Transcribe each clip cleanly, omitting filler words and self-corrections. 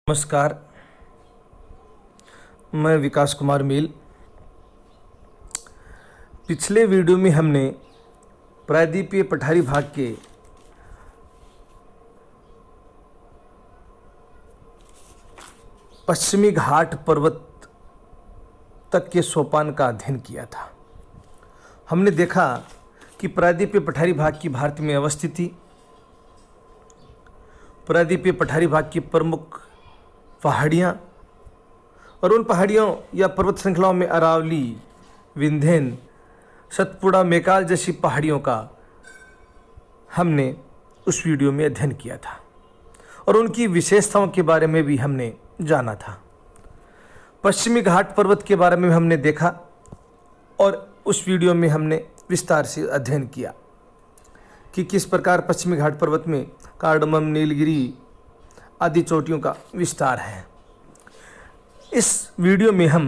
नमस्कार। मैं विकास कुमार मील। पिछले वीडियो में हमने प्रायद्वीपीय पठारी भाग के पश्चिमी घाट पर्वत तक के सोपान का अध्ययन किया था। हमने देखा कि प्रायद्वीपीय पठारी भाग की भारत में अवस्थिति, प्रायद्वीपीय पठारी भाग की प्रमुख पहाड़ियाँ और उन पहाड़ियों या पर्वत श्रृंखलाओं में अरावली, विंध्यन, सतपुड़ा, मेकाल जैसी पहाड़ियों का हमने उस वीडियो में अध्ययन किया था और उनकी विशेषताओं के बारे में भी हमने जाना था। पश्चिमी घाट पर्वत के बारे में हमने देखा और उस वीडियो में हमने विस्तार से अध्ययन किया कि किस प्रकार पश्चिमी घाट पर्वत में कार्डमम, नीलगिरी आदि चोटियों का विस्तार है। इस वीडियो में हम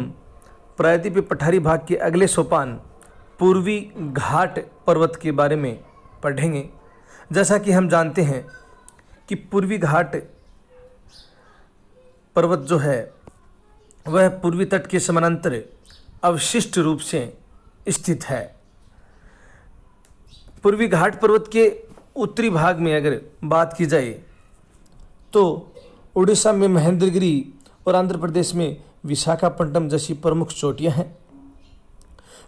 प्रायद्वीपीय पठारी भाग के अगले सोपान पूर्वी घाट पर्वत के बारे में पढ़ेंगे। जैसा कि हम जानते हैं कि पूर्वी घाट पर्वत जो है वह पूर्वी तट के समानांतर अवशिष्ट रूप से स्थित है। पूर्वी घाट पर्वत के उत्तरी भाग में अगर बात की जाए तो उड़ीसा में महेंद्रगिरी और आंध्र प्रदेश में विशाखापट्टनम जैसी प्रमुख चोटियां हैं।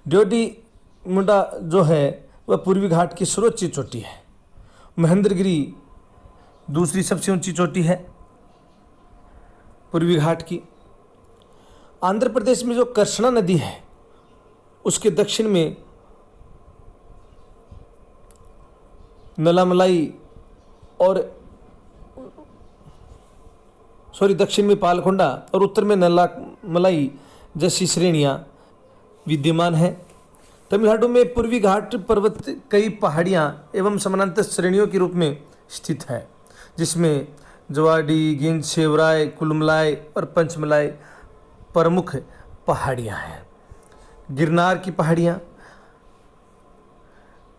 ड्योडी मुंडा जो है वह पूर्वी घाट की सर्वोच्च चोटी है। महेंद्रगिरी दूसरी सबसे ऊंची चोटी है पूर्वी घाट की। आंध्र प्रदेश में जो कृष्णा नदी है उसके दक्षिण में नलामलाई और दक्षिण में पालकोंडा और उत्तर में नलामलाई जैसी श्रेणियां विद्यमान हैं। तमिलनाडु में पूर्वी घाट पर्वत कई पहाड़ियां एवं समानांतर श्रेणियों के रूप में स्थित है, जिसमें जवाडी, गिंज, शेवराय, कुलमलाई और पंचमलाई प्रमुख पहाड़ियां हैं। गिरनार की पहाड़ियां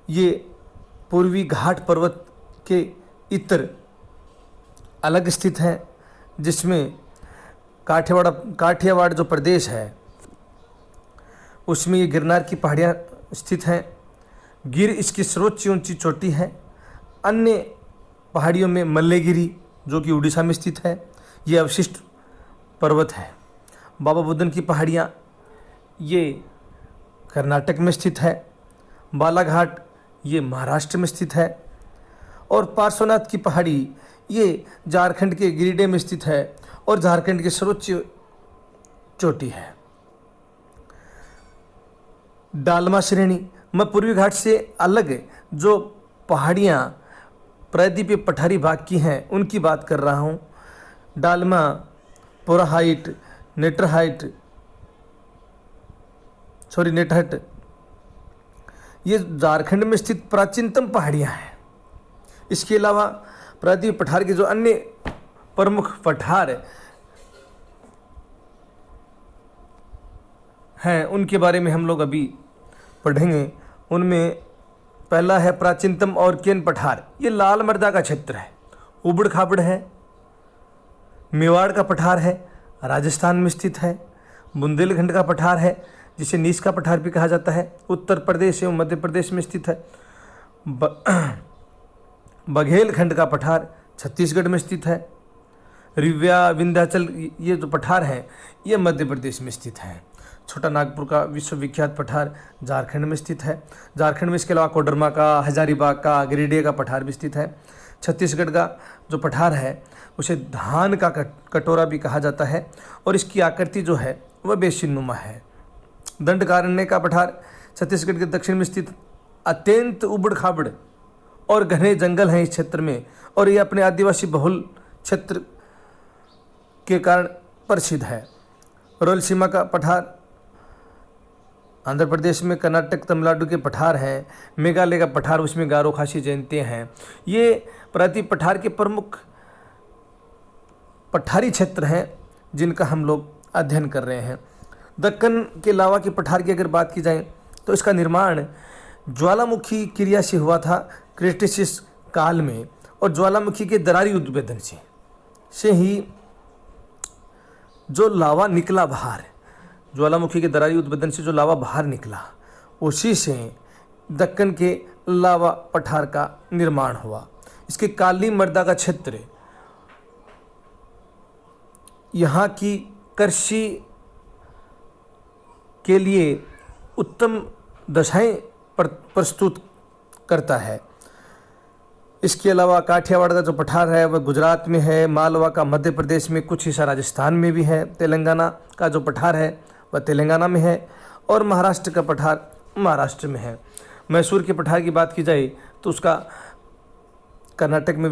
ये पूर्वी घाट पर्वत के इतर अलग स्थित है, जिसमें काठियावाड़ जो प्रदेश है उसमें ये गिरनार की पहाड़ियाँ स्थित हैं। गिर इसकी सर्वोच्च ऊंची चोटी है। अन्य पहाड़ियों में मल्लेगिरी जो कि उड़ीसा में स्थित है, ये अवशिष्ट पर्वत है। बाबा बुदन की पहाड़ियाँ ये कर्नाटक में स्थित है। बालाघाट ये महाराष्ट्र में स्थित है और पार्श्वनाथ की पहाड़ी ये झारखंड के गिरिडीह में स्थित है और झारखंड की सर्वोच्च चोटी है। डालमा श्रेणी, मैं पूर्वी घाट से अलग जो पहाड़ियाँ प्रायद्वीपीय पठारी भाग की हैं उनकी बात कर रहा हूँ। डालमा, पोराहाइट, नेटरहट ये झारखंड में स्थित प्राचीनतम पहाड़ियाँ हैं। इसके अलावा प्रायद्वीपीय पठार के जो अन्य प्रमुख पठार हैं उनके बारे में हम लोग अभी पढ़ेंगे। उनमें पहला है प्राचीनतम और केन पठार। ये लाल मृदा का क्षेत्र है, उबड़ खाबड़ है। मेवाड़ का पठार है, राजस्थान में स्थित है। बुंदेलखंड का पठार है जिसे नीस का पठार भी कहा जाता है, उत्तर प्रदेश एवं मध्य प्रदेश में स्थित है। बघेलखंड का पठार छत्तीसगढ़ में स्थित है। रिव्या, विंध्याचल ये जो पठार हैं ये मध्य प्रदेश में स्थित हैं। छोटा नागपुर का विश्वविख्यात पठार झारखंड में स्थित है। झारखंड में इसके अलावा कोडरमा का, हजारीबाग का, गिरिडीह का पठार भी स्थित है। छत्तीसगढ़ का जो पठार है उसे धान का कटोरा भी कहा जाता है और इसकी आकृति जो है वह बेसिनुमा है। दंडकारण्य का पठार छत्तीसगढ़ के दक्षिण में स्थित अत्यंत उबड़ खाबड़ और घने जंगल हैं इस क्षेत्र में और ये अपने आदिवासी बहुल क्षेत्र के कारण प्रसिद्ध है। रोयलसीमा का पठार आंध्र प्रदेश में, कर्नाटक, तमिलनाडु के पठार हैं। मेघालय का पठार, उसमें गारो, खासी जयंतियाँ हैं। ये प्रायद्वीपीय पठार के प्रमुख पठारी क्षेत्र हैं जिनका हम लोग अध्ययन कर रहे हैं। दक्कन के लावा के पठार की अगर बात की जाए तो इसका निर्माण ज्वालामुखी क्रिया से हुआ था क्रेटेशियस काल में और ज्वालामुखी के दरारी उद्भेदन से ही जो लावा निकला बाहर, ज्वालामुखी के दरारी उद्भेदन से जो लावा बाहर निकला, उसी से दक्कन के लावा पठार का निर्माण हुआ। इसके काली मर्दा का क्षेत्र यहाँ की कृषि के लिए उत्तम दशाएं प्रस्तुत करता है। इसके अलावा काठियावाड़ का जो पठार है वह गुजरात में है, मालवा का मध्य प्रदेश में, कुछ हिस्सा राजस्थान में भी है, तेलंगाना का जो पठार है वह तेलंगाना में है और महाराष्ट्र का पठार महाराष्ट्र में है। मैसूर के पठार की बात की जाए तो उसका कर्नाटक में